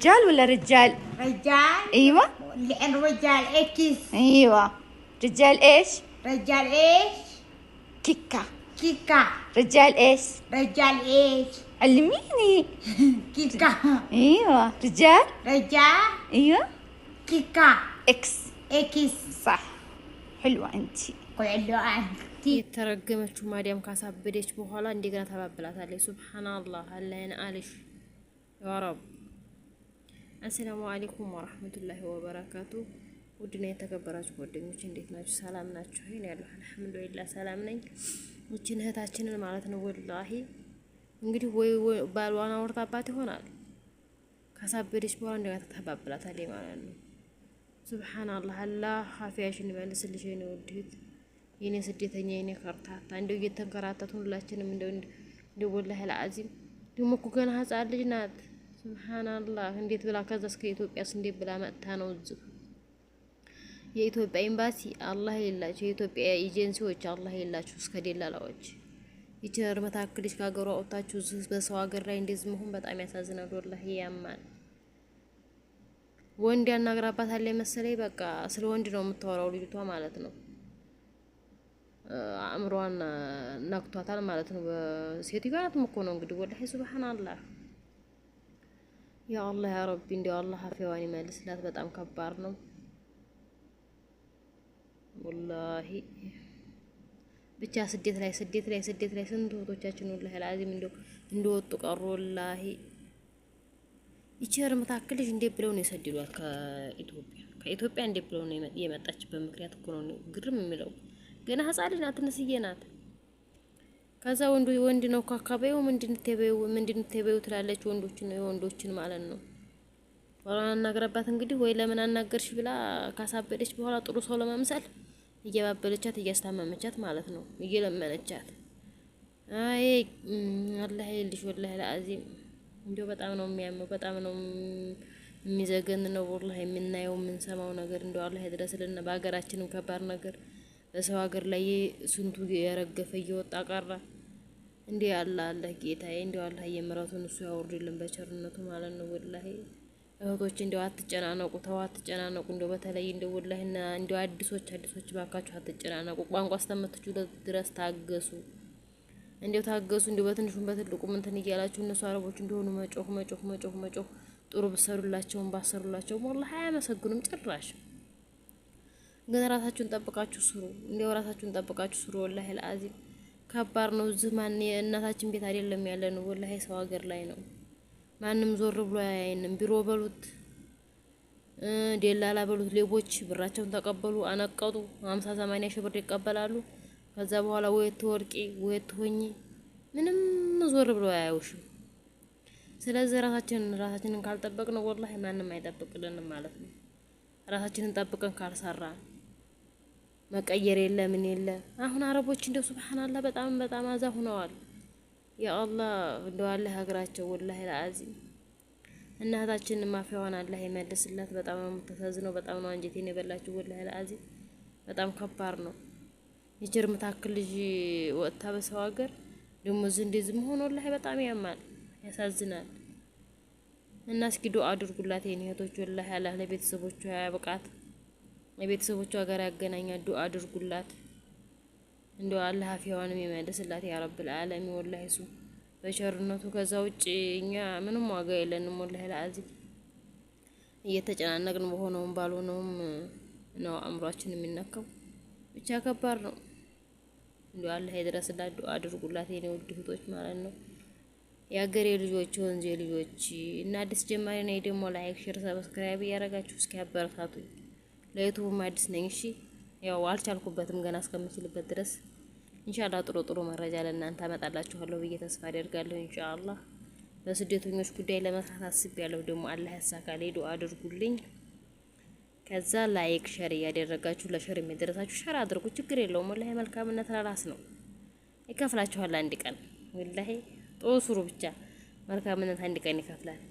رجال ولا رجال؟ رجال. ايوه. لأن رجال اكس. ايوه. رجال ايش؟ رجال ايش؟ كيكة. كيكا. رجال ايش؟ رجال ايش؟ علميني. كيكا. ايوه. رجال. رجال. ايوه. كيكا. اكس. اكس. صح. حلوة انتي. قل له انت. የተረገመችው ማርያም ካሳበደች በኋላ እንደገና ተባብላታለች። ሱብሃንአላህ አላህን አልሽ ያ ረብ። አሰላሙ አለይኩም ወራህመቱላሂ ወበረካቱ። ውድና የተከበራችሁ ጓደኞች እንዴት ናችሁ? ሰላም ናችሁ? እኔ ያለሁ አልሐምዱሊላህ ሰላም ነኝ። እቺን እህታችንን ማለት ነው ወላሂ እንግዲህ ወይ ባሏን አውርታባት ይሆናል ካሳበደች በኋላ እንደገና ተባብላታለች ማለት ነው። ሱብሃንአላህ አላህ አፊያሽን ይመልስልሽ የኔ ውድት የኔ ስደተኛ የኔ ከርታታ እንደው እየተንከራተቱ ሁላችንም እንደው ወላሂ አልዓዚም ደግሞ እኮ ገና ህፃን ልጅ ናት። ሱብሃንአላህ እንዴት ብላ ከዛ እስከ ኢትዮጵያስ እንዴት ብላ መጥታ ነው እዚህ የኢትዮጵያ ኤምባሲ አላህ ይላችሁ፣ የኢትዮጵያ ኤጀንሲዎች አላህ ይላችሁ፣ እስከ ደላላዎች ይቸር መታከልሽ ካገሯ ወጣችሁ እዚህ በሰው ሀገር ላይ እንደዚህ መሆን በጣም ያሳዝናል። ወላሂ ያማን ወንድ ያናግራባታል መሰለኝ። በቃ ስለ ወንድ ነው የምታወራው ልጅቷ ማለት ነው። አእምሮዋን ነክቷታል ማለት ነው። በሴትዮዋ ናትም እኮ ነው እንግዲህ ወላሂ ሱብሃንአላህ ያ አላህ ያ ረቢ እንደው አላህ አፊዋን ይመልስላት። በጣም ከባድ ነው ወላሂ። ብቻ ስደት ላይ ስንት ወቶቻችን ወላሂ አልዓዚም እንደወጡ ቀሩ ወላሂ። ይቸር መታከልሽ እንዴት ብለው ነው የሰደዷት ከኢትዮጵያ እንዴት ብለው ነው የመጣችበት ምክንያት እኮ ነው ግርም የሚለው። ገና ህፃን ልጅ ናት፣ ትንሽዬ ናት። ከዛ ወንድ ነው ካካበው ምንድን ተበዩ ትላለች። ወንዶችን ማለት ነው ወራና አናግረባት እንግዲህ ወይ ለምን አናገርሽ ብላ ካሳበደች በኋላ ጥሩ ሰው ለመምሰል እየባበለቻት እያስታመመቻት ማለት ነው፣ እየለመነቻት። አይ አላህ ይልሽ ወላሂ አልዓዚም እንደው በጣም ነው የሚያመው፣ በጣም ነው የሚዘገን ነው ወላሂ የምናየው የምንሰማው ነገር። እንደው አላህ ይድረስልን። በሀገራችንም ከባድ ነገር በሰው ሀገር ላይ ስንቱ የረገፈ እየወጣ ቀረ። እንዴ አላህ ጌታዬ እንደው አላህ የምሕረቱን እሱ ያወርድልን በቸርነቱ ማለት ነው ወላሂ። እህቶች እንደው አትጨናነቁ፣ ተው አትጨናነቁ። እንደው በተለይ እንደው ወላሂና እንደው አዲሶች ባካችሁ አትጨናነቁ። ቋንቋ አስተምትችሁ ድረስ ታገሱ፣ እንደው ታገሱ። እንደው በትንሹም በትልቁም እንትን እያላችሁ እነሱ አረቦች እንደሆኑ መጮህ ጥሩ ብሰሩላቸውም ባሰሩላቸውም ወላሂ አያመሰግኑም ጭራሽ። ግን ራሳችሁን ጠብቃችሁ ስሩ፣ እንደው ራሳችሁን ጠብቃችሁ ስሩ። ወላሂ አልዓዚም ከባድ ነው። እዚህ ማን የእናታችን ቤት አይደለም ያለ ነው ወላሂ ሰው ሀገር ላይ ነው። ማንም ዞር ብሎ አያየንም። ቢሮ በሉት ደላላ በሉት ሌቦች ብራቸውን ተቀበሉ፣ አነቀጡ። 50-80 ሺህ ብር ይቀበላሉ። ከዛ በኋላ ወይ ትወርቂ ወይ ትሆኚ ምንም ዞር ብሎ አያዩሽም። ስለዚህ ራሳችንን ካልጠበቅን ወላሂ ማንም አይጠብቅልንም ማለት ነው። ራሳችንን ጠብቀን ካልሰራን መቀየር የለ ምን የለ። አሁን አረቦች እንደው ሱብሃንአላህ በጣም አዛ ሆነዋል። ያ አላህ እንደው አላህ ሀገራቸው ወላሂ አልዓዚም። እናታችንን ማፊያዋን አላህ ይመልስላት። በጣም ነው የምታሳዝነው፣ በጣም ነው አንጀቴን የበላችሁ ወላሂ አልዓዚም። በጣም ከባድ ነው። የጀር መታከል ልጅ ወጥታ በሰው ሀገር ደግሞ እንደዚህ መሆን ወላሂ በጣም ያማል፣ ያሳዝናል። እና እስኪ ዱአ አድርጉላት የኔ እህቶች ወላሂ አላህ ለቤተሰቦቿ ያብቃት፣ ለቤተሰቦቿ ጋር ያገናኛት። ዱአ አድርጉላት እንደው አላህ አፊያዋንም ይመልስላት ያ ረብል ዓለሚን ወላሂ እሱ በቸርነቱ። ከዛ ውጭ እኛ ምንም ዋጋ የለንም ወላሂ አልዓዚም። እየተጨናነቅን በሆነውም ባልሆነውም ነው አእምሯችን የሚነካው። ብቻ ከባድ ነው። እንደው አላህ ይድረስላት። ዱአ አድርጉላት የኔ ውድ እህቶች ማለት ነው። የአገሬ ልጆች ወንዜ ልጆች እና አዲስ ጀማሪ ነኝ ደግሞ ላይክ ሼር ሰብስክራይብ እያደረጋችሁ እስኪ አበረታቱኝ። ለዩቲዩብም አዲስ ነኝ እሺ። ያው አልቻልኩበትም ገና እስከምችልበት ድረስ ኢንሻአላህ ጥሩ መረጃ ለእናንተ አመጣላችኋለሁ ብዬ ተስፋ አደርጋለሁ ኢንሻአላህ። በስደተኞች ጉዳይ ለመስራት አስቤያለሁ ደግሞ አላህ ያሳካልኝ። ዱአ አድርጉልኝ። ከዛ ላይክ ሼር እያደረጋችሁ ለሼር የሚደረሳችሁ ሼር አድርጉ፣ ችግር የለውም ወላሂ መልካምነት ለራስ ነው። ይከፍላችኋል አንድ ቀን ወላሂ ጦስሩ ብቻ መልካምነት አንድ ቀን ይከፍላል።